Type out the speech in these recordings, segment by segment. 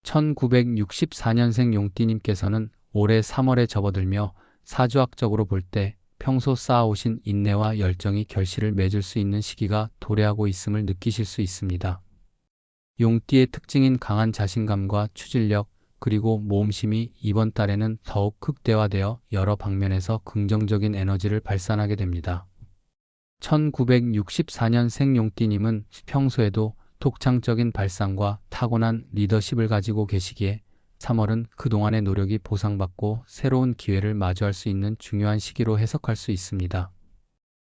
1964년생 용띠님께서는 올해 3월에 접어들며 사주학적으로 볼 때 평소 쌓아오신 인내와 열정이 결실을 맺을 수 있는 시기가 도래하고 있음을 느끼실 수 있습니다. 용띠의 특징인 강한 자신감과 추진력, 그리고 모험심이 이번 달에는 더욱 극대화되어 여러 방면에서 긍정적인 에너지를 발산하게 됩니다. 1964년생 용띠님은 평소에도 독창적인 발상과 타고난 리더십을 가지고 계시기에 3월은 그동안의 노력이 보상받고 새로운 기회를 마주할 수 있는 중요한 시기로 해석할 수 있습니다.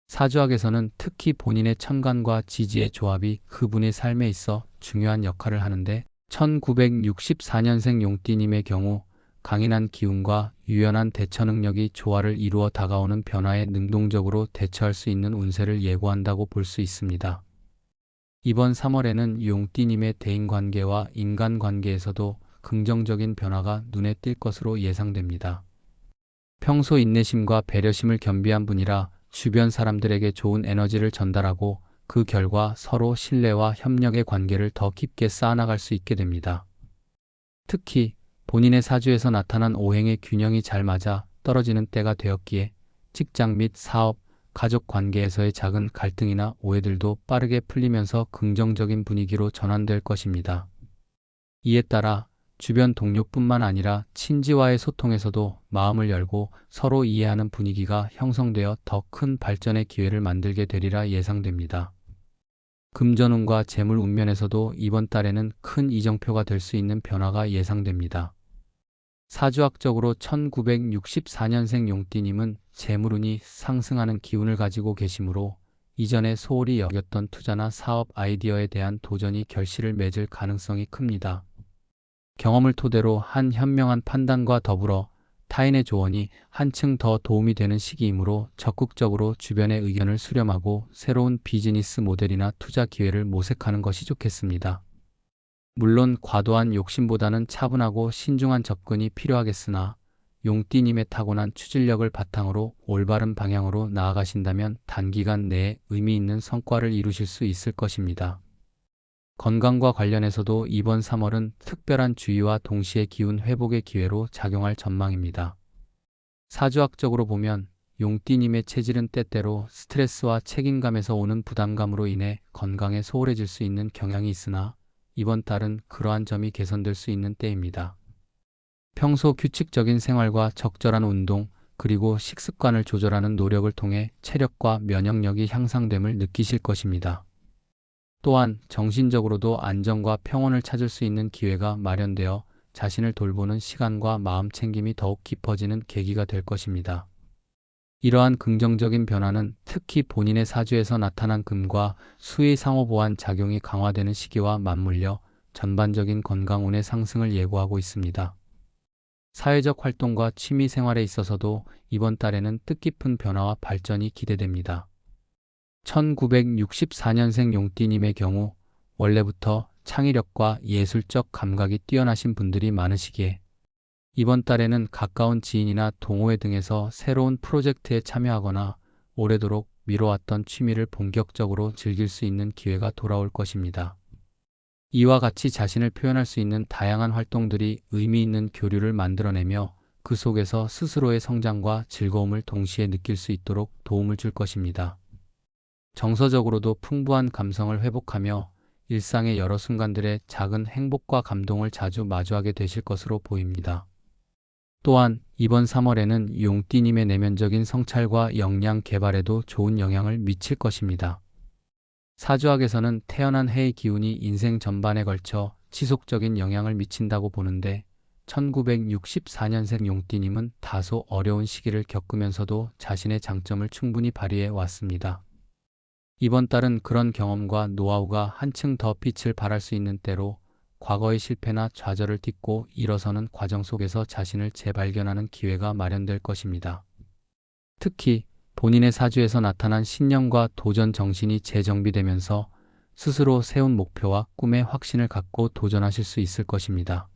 사주학에서는 특히 본인의 천간과 지지의 조합이 그분의 삶에 있어 중요한 역할을 하는데 1964년생 용띠님의 경우 강인한 기운과 유연한 대처 능력이 조화를 이루어 다가오는 변화에 능동적으로 대처할 수 있는 운세를 예고한다고 볼 수 있습니다. 이번 3월에는 용띠님의 대인관계와 인간관계에서도 긍정적인 변화가 눈에 띌 것으로 예상됩니다. 평소 인내심과 배려심을 겸비한 분이라 주변 사람들에게 좋은 에너지를 전달하고 그 결과 서로 신뢰와 협력의 관계를 더 깊게 쌓아나갈 수 있게 됩니다. 특히 본인의 사주에서 나타난 오행의 균형이 잘 맞아 떨어지는 때가 되었기에 직장 및 사업, 가족 관계에서의 작은 갈등이나 오해들도 빠르게 풀리면서 긍정적인 분위기로 전환될 것입니다. 이에 따라 주변 동료뿐만 아니라 친지와의 소통에서도 마음을 열고 서로 이해하는 분위기가 형성되어 더 큰 발전의 기회를 만들게 되리라 예상됩니다. 금전운과 재물 운면에서도 이번 달에는 큰 이정표가 될 수 있는 변화가 예상됩니다. 사주학적으로 1964년생 용띠님은 재물운이 상승하는 기운을 가지고 계시므로 이전에 소홀히 여겼던 투자나 사업 아이디어에 대한 도전이 결실을 맺을 가능성이 큽니다. 경험을 토대로 한 현명한 판단과 더불어 타인의 조언이 한층 더 도움이 되는 시기이므로 적극적으로 주변의 의견을 수렴하고 새로운 비즈니스 모델이나 투자 기회를 모색하는 것이 좋겠습니다. 물론 과도한 욕심보다는 차분하고 신중한 접근이 필요하겠으나 용띠님의 타고난 추진력을 바탕으로 올바른 방향으로 나아가신다면 단기간 내에 의미 있는 성과를 이루실 수 있을 것입니다. 건강과 관련해서도 이번 3월은 특별한 주의와 동시에 기운 회복의 기회로 작용할 전망입니다. 사주학적으로 보면 용띠님의 체질은 때때로 스트레스와 책임감에서 오는 부담감으로 인해 건강에 소홀해질 수 있는 경향이 있으나 이번 달은 그러한 점이 개선될 수 있는 때입니다. 평소 규칙적인 생활과 적절한 운동, 그리고 식습관을 조절하는 노력을 통해 체력과 면역력이 향상됨을 느끼실 것입니다. 또한 정신적으로도 안정과 평온을 찾을 수 있는 기회가 마련되어 자신을 돌보는 시간과 마음 챙김이 더욱 깊어지는 계기가 될 것입니다. 이러한 긍정적인 변화는 특히 본인의 사주에서 나타난 금과 수의 상호보완 작용이 강화되는 시기와 맞물려 전반적인 건강운의 상승을 예고하고 있습니다. 사회적 활동과 취미 생활에 있어서도 이번 달에는 뜻깊은 변화와 발전이 기대됩니다. 1964년생 용띠님의 경우 원래부터 창의력과 예술적 감각이 뛰어나신 분들이 많으시기에 이번 달에는 가까운 지인이나 동호회 등에서 새로운 프로젝트에 참여하거나 오래도록 미뤄왔던 취미를 본격적으로 즐길 수 있는 기회가 돌아올 것입니다. 이와 같이 자신을 표현할 수 있는 다양한 활동들이 의미 있는 교류를 만들어내며 그 속에서 스스로의 성장과 즐거움을 동시에 느낄 수 있도록 도움을 줄 것입니다. 정서적으로도 풍부한 감성을 회복하며 일상의 여러 순간들의 작은 행복과 감동을 자주 마주하게 되실 것으로 보입니다. 또한 이번 3월에는 용띠님의 내면적인 성찰과 역량 개발에도 좋은 영향을 미칠 것입니다. 사주학에서는 태어난 해의 기운이 인생 전반에 걸쳐 지속적인 영향을 미친다고 보는데 1964년생 용띠님은 다소 어려운 시기를 겪으면서도 자신의 장점을 충분히 발휘해 왔습니다. 이번 달은 그런 경험과 노하우가 한층 더 빛을 발할 수 있는 때로 과거의 실패나 좌절을 딛고 일어서는 과정 속에서 자신을 재발견하는 기회가 마련될 것입니다. 특히 본인의 사주에서 나타난 신념과 도전 정신이 재정비되면서 스스로 세운 목표와 꿈에 확신을 갖고 도전하실 수 있을 것입니다.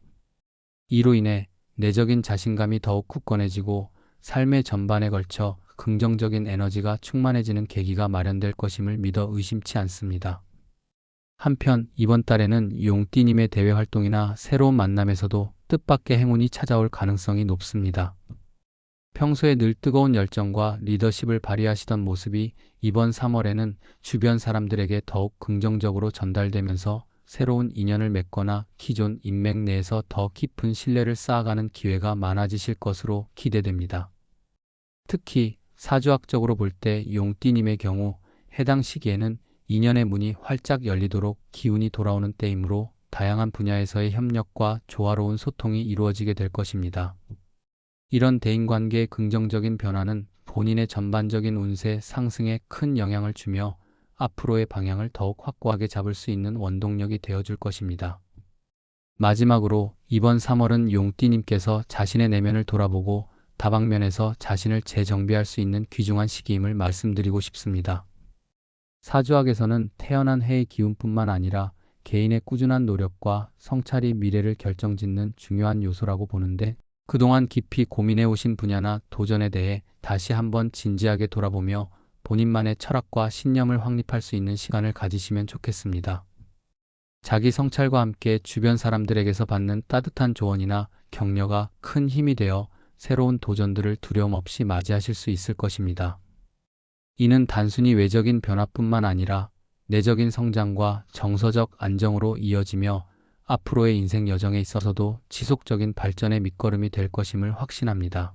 이로 인해 내적인 자신감이 더욱 굳건해지고 삶의 전반에 걸쳐 긍정적인 에너지가 충만해지는 계기가 마련될 것임을 믿어 의심치 않습니다. 한편 이번 달에는 용띠님의 대외 활동이나 새로운 만남에서도 뜻밖의 행운이 찾아올 가능성이 높습니다. 평소에 늘 뜨거운 열정과 리더십을 발휘하시던 모습이 이번 3월에는 주변 사람들에게 더욱 긍정적으로 전달되면서 새로운 인연을 맺거나 기존 인맥 내에서 더 깊은 신뢰를 쌓아가는 기회가 많아지실 것으로 기대됩니다. 특히 사주학적으로 볼 때 용띠님의 경우 해당 시기에는 인연의 문이 활짝 열리도록 기운이 돌아오는 때이므로 다양한 분야에서의 협력과 조화로운 소통이 이루어지게 될 것입니다. 이런 대인관계의 긍정적인 변화는 본인의 전반적인 운세 상승에 큰 영향을 주며 앞으로의 방향을 더욱 확고하게 잡을 수 있는 원동력이 되어줄 것입니다. 마지막으로 이번 3월은 용띠님께서 자신의 내면을 돌아보고 다방면에서 자신을 재정비할 수 있는 귀중한 시기임을 말씀드리고 싶습니다. 사주학에서는 태어난 해의 기운뿐만 아니라 개인의 꾸준한 노력과 성찰이 미래를 결정짓는 중요한 요소라고 보는데, 그동안 깊이 고민해 오신 분야나 도전에 대해 다시 한번 진지하게 돌아보며 본인만의 철학과 신념을 확립할 수 있는 시간을 가지시면 좋겠습니다. 자기 성찰과 함께 주변 사람들에게서 받는 따뜻한 조언이나 격려가 큰 힘이 되어 새로운 도전들을 두려움 없이 맞이하실 수 있을 것입니다. 이는 단순히 외적인 변화뿐만 아니라 내적인 성장과 정서적 안정으로 이어지며 앞으로의 인생 여정에 있어서도 지속적인 발전의 밑거름이 될 것임을 확신합니다.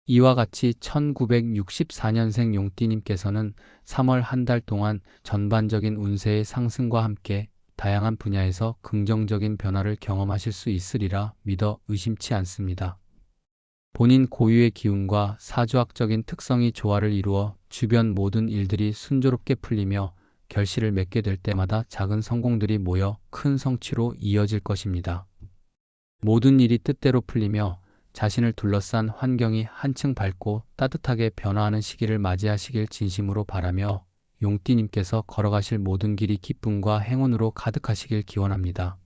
이와 같이 1964년생 용띠님께서는 3월 한 달 동안 전반적인 운세의 상승과 함께 다양한 분야에서 긍정적인 변화를 경험하실 수 있으리라 믿어 의심치 않습니다. 본인 고유의 기운과 사주학적인 특성이 조화를 이루어 주변 모든 일들이 순조롭게 풀리며 결실을 맺게 될 때마다 작은 성공들이 모여 큰 성취로 이어질 것입니다. 모든 일이 뜻대로 풀리며 자신을 둘러싼 환경이 한층 밝고 따뜻하게 변화하는 시기를 맞이하시길 진심으로 바라며 용띠님께서 걸어가실 모든 길이 기쁨과 행운으로 가득하시길 기원합니다.